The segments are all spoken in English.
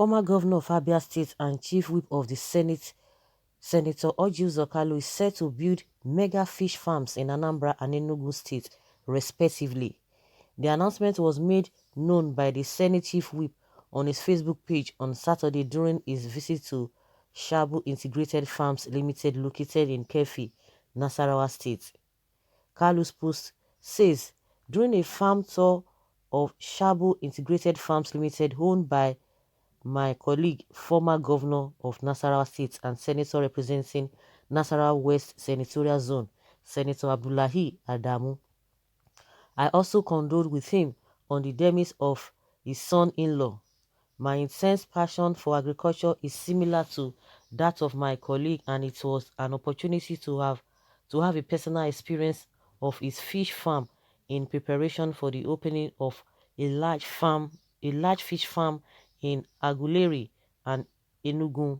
Former governor of Abia State and chief whip of the Senate, Senator Orji Kalu, is set to build mega fish farms in Anambra and Enugu State, respectively. The announcement was made known by the Senate chief whip on his Facebook page on Saturday during his visit to Shabu Integrated Farms Limited located in Kefi, Nasarawa State. Kalu's post says, during a farm tour of Shabu Integrated Farms Limited owned by my colleague, former governor of Nasarawa State and senator representing Nasarawa West Senatorial Zone, Senator Abdullahi Adamu, I also condoled with him on the demise of his son-in-law. My intense passion for agriculture is similar to that of my colleague, and it was an opportunity to have a personal experience of his fish farm in preparation for the opening of a large fish farm in Aguleri and Enugu,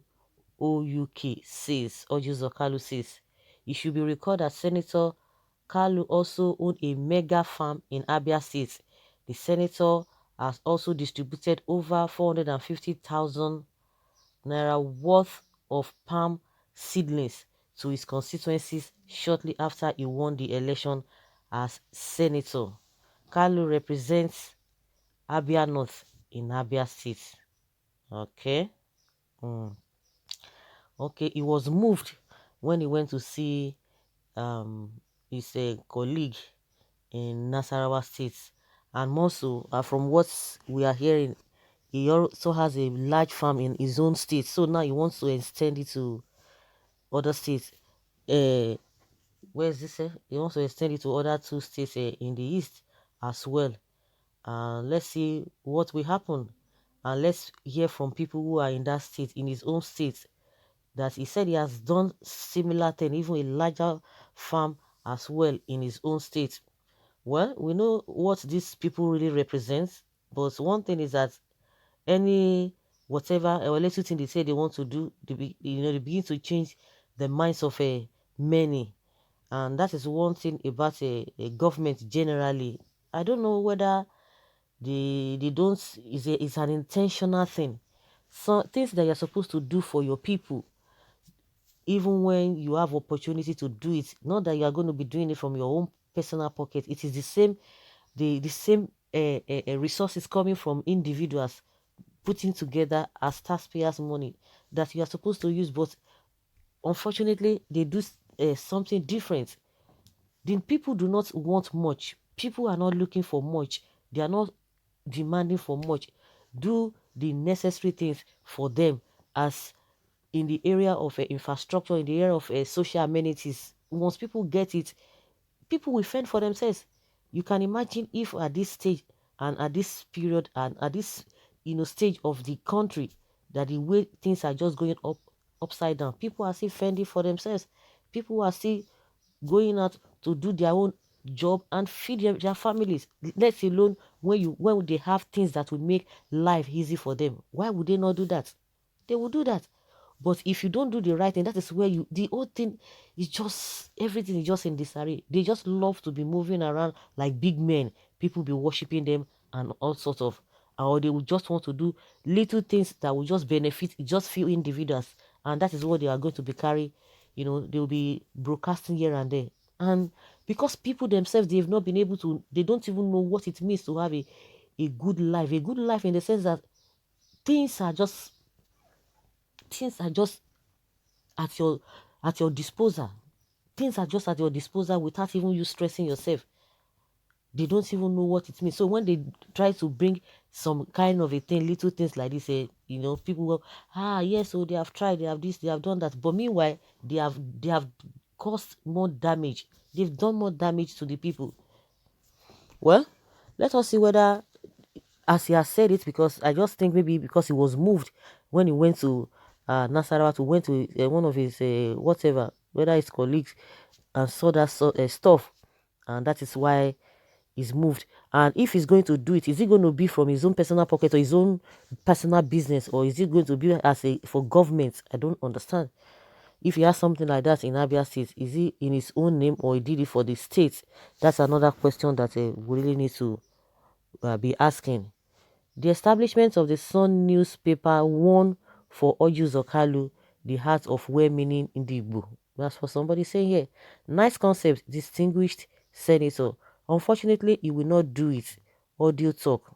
OUK, says Ojuzo Kalu says. It should be recalled that Senator Kalu also owned a mega farm in Abia State. The senator has also distributed over 450,000 naira worth of palm seedlings to his constituencies shortly after he won the election as senator. Kalu represents Abia North in Abia State. Okay. Mm. Okay, he was moved when he went to see his colleague in Nasarawa State, and more so, from what we are hearing, he also has a large farm in his own state, so now he wants to extend it to other states. Where is this? He wants to extend it to other two states in the east as well. Let's see what will happen, and let's hear from people who are in that state, in his own state, that he said he has done similar thing, even a larger farm as well in his own state. Well, we know what these people really represent, but one thing is that any whatever or little thing they say they want to do, they begin to change the minds of many, and that is one thing about a government generally. I don't know whether they don't it's an intentional thing. So things that you're supposed to do for your people, even when you have opportunity to do it, not that you are going to be doing it from your own personal pocket. It is the same resources coming from individuals putting together as taxpayers money that you are supposed to use, but unfortunately they do something different. The people do not want much. People are not looking for much. They are not demanding for much. Do the necessary things for them, as in the area of infrastructure, in the area of social amenities. Once people get it, people will fend for themselves. You can imagine if at this stage and at this period and at this stage of the country, that the way things are just going upside down, people are still fending for themselves. People are still going out to do their own job and feed their families. Let alone when they have things that will make life easy for them. Why would they not do that? They will do that. But if you don't do the right thing, that is where the whole thing is just, everything is just in disarray. They just love to be moving around like big men. People be worshiping them and all sorts of, or they will just want to do little things that will just benefit just few individuals. And that is what they are going to be carrying. They will be broadcasting here and there. And because people themselves, they've not been able to, they don't even know what it means to have a good life. A good life in the sense that things are just at your disposal. Things are just at your disposal without even you stressing yourself. They don't even know what it means. So when they try to bring some kind of a thing, little things like this, people go, yes, so they have tried, they have this, they have done that. But meanwhile, they have caused more damage. They've done more damage to the people. Well, let us see whether, as he has said it, because I just think maybe because he was moved when he went to Nasarawa, to went to one of his whatever, whether his colleagues, and saw that stuff, and that is why he's moved. And if he's going to do it, is it going to be from his own personal pocket or his own personal business, or is it going to be for government? I don't understand. If he has something like that in Abia State, is he in his own name or he did it for the state? That's another question that we really need to be asking. The establishment of the Sun newspaper won for Orji Kalu the heart of well-meaning Igbo. That's for somebody saying here. Nice concept, distinguished senator. Unfortunately, he will not do it. Audio talk.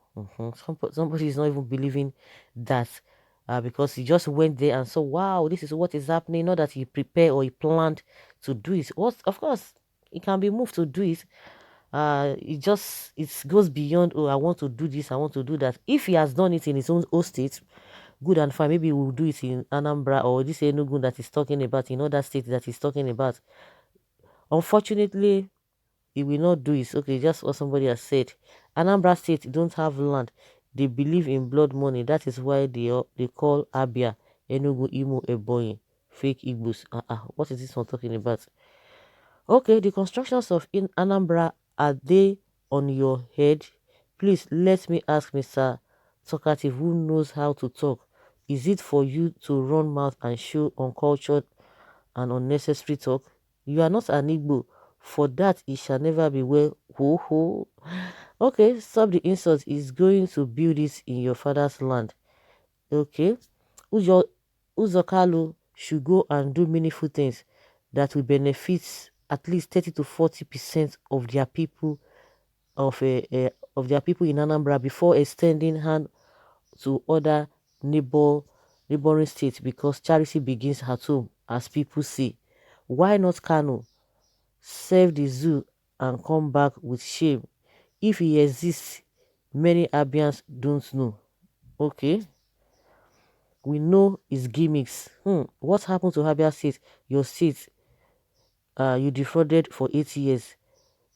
Somebody is not even believing that because he just went there and saw, wow, this is what is happening. Not that he prepared or he planned to do it. Of course, he can be moved to do it. It goes beyond, oh, I want to do this, I want to do that. If he has done it in his own state, good and fine. Maybe we'll do it in Anambra or this Enugu that he's talking about, in other states that he's talking about. Unfortunately, he will not do it. Okay, just what somebody has said. Anambra state don't have land. They believe in blood money. That is why they call Abia, Enugu, Imo, Ebonyi fake Igbos. What is this one talking about? Okay, the constructions of in Anambra, are they on your head? Please let me ask Mr. Talkative who knows how to talk. Is it for you to run mouth and show uncultured and unnecessary talk? You are not an Igbo. For that it shall never be well. Ho ho. Okay, stop the insult. Is going to build it in your father's land. Okay. Uzo Uzokalu should go and do meaningful things that will benefit at least 30 to 40% of their people of their people in Anambra before extending hand to other neighboring states, because charity begins at home, as people say. Why not Kano? Save the zoo and come back with shame. If he exists, many Abians don't know. Okay, we know his gimmicks. What happened to Abia State? Your state, you defrauded for 8 years.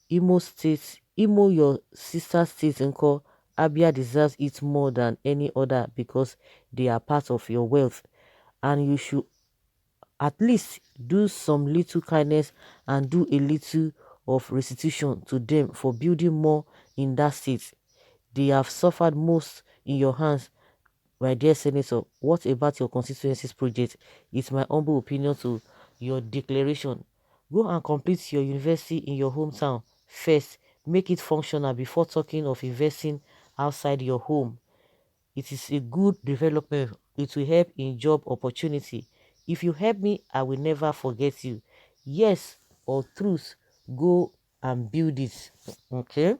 Imo State, Imo, your sister state, and call Abia deserves it more than any other because they are part of your wealth, and you should at least do some little kindness and do a little of restitution to them for building more in that state. They have suffered most in your hands, my dear Senator. What about your constituency's project? It's my humble opinion to your declaration. Go and complete your university in your hometown first. Make it functional before talking of investing outside your home. It is a good development. It will help in job opportunity. If you help me, I will never forget you. Yes or truth, go and build it. Okay?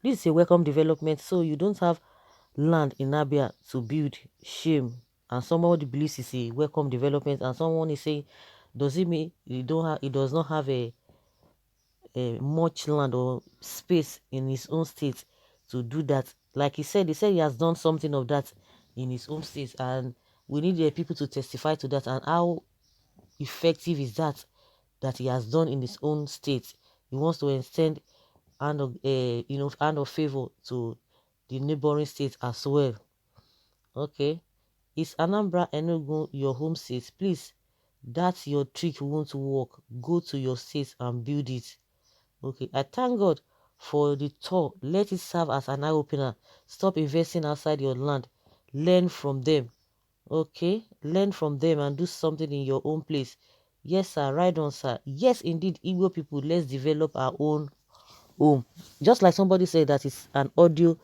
This is a welcome development, so you don't have land in Abia to build. Shame. And somebody believes it's a welcome development, and someone is saying, does it mean it does not have a much land or space in his own state to do that? Like he said he has done something of that in his own state, and we need people to testify to that, and how effective is that he has done in his own state. He wants to extend hand of favor to the neighboring state as well. Okay, is Anambra Enugu your home state? Please, that's your trick won't work. Go to your state and build it. Okay, I thank God for the tour. Let it serve as an eye-opener. Stop investing outside your land. Learn from them. Okay, learn from them and do something in your own place. Yes, sir. Right on, sir. Yes, indeed, Igbo people, let's develop our own home. Just like somebody said that it's an audio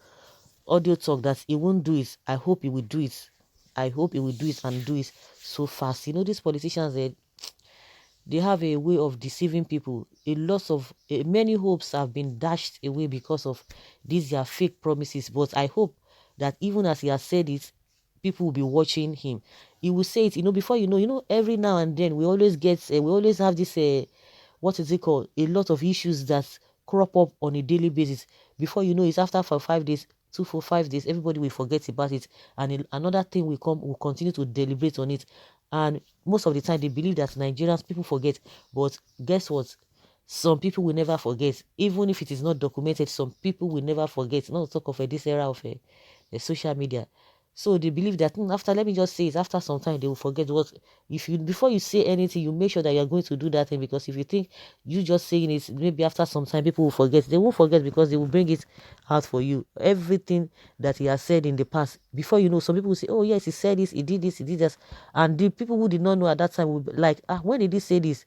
talk that he won't do it. I hope he will do it. I hope he will do it and do it so fast. You know, these politicians, they have a way of deceiving people. Many hopes have been dashed away because of these their fake promises. But I hope that even as he has said it, people will be watching him. He will say it, before every now and then we always have this what is it called? A lot of issues that crop up on a daily basis. Before you know, it's after for 5 days, 2 for 5 days, everybody will forget about it, and another thing will continue to deliberate on it. And most of the time, they believe that Nigerians people forget, but guess what? Some people will never forget, even if it is not documented. Some people will never forget. Not to talk of this era of social media. So they believe that after, let me just say it, after some time they will forget. What if you, before you say anything, you make sure that you're going to do that thing, because if you think you just saying it, maybe after some time people will forget. They won't forget because they will bring it out for you. Everything that he has said in the past, before you know, some people will say, oh yes, he said this, he did this, he did this. And the people who did not know at that time will be like, when did he say this?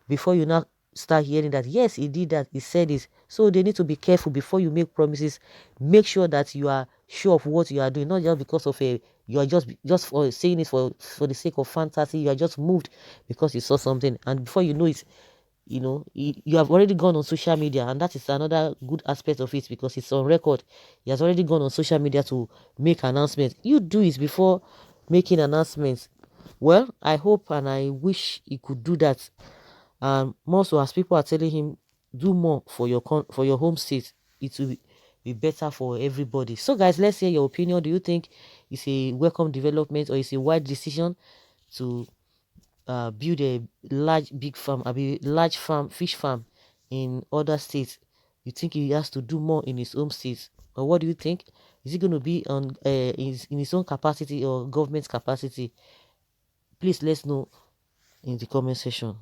Before you now start hearing that, yes, he did that, he said this. So they need to be careful before you make promises. Make sure that you are show off what you are doing, not just because of a you are just for saying it for the sake of fantasy. You are just moved because you saw something, and before you know it, you have already gone on social media, and that is another good aspect of it because it's on record. He has already gone on social media to make announcements. You do it before making announcements. Well, I hope and I wish he could do that. And more so, as people are telling him, do more for your for your home state, it will be better for everybody. So guys, let's hear your opinion. Do you think it's a welcome development or it's a wide decision to build a big farm, a large farm, fish farm in other states? You think he has to do more in his home state, or what do you think? Is it going to be on in his own capacity or government capacity? Please let's know in the comment section.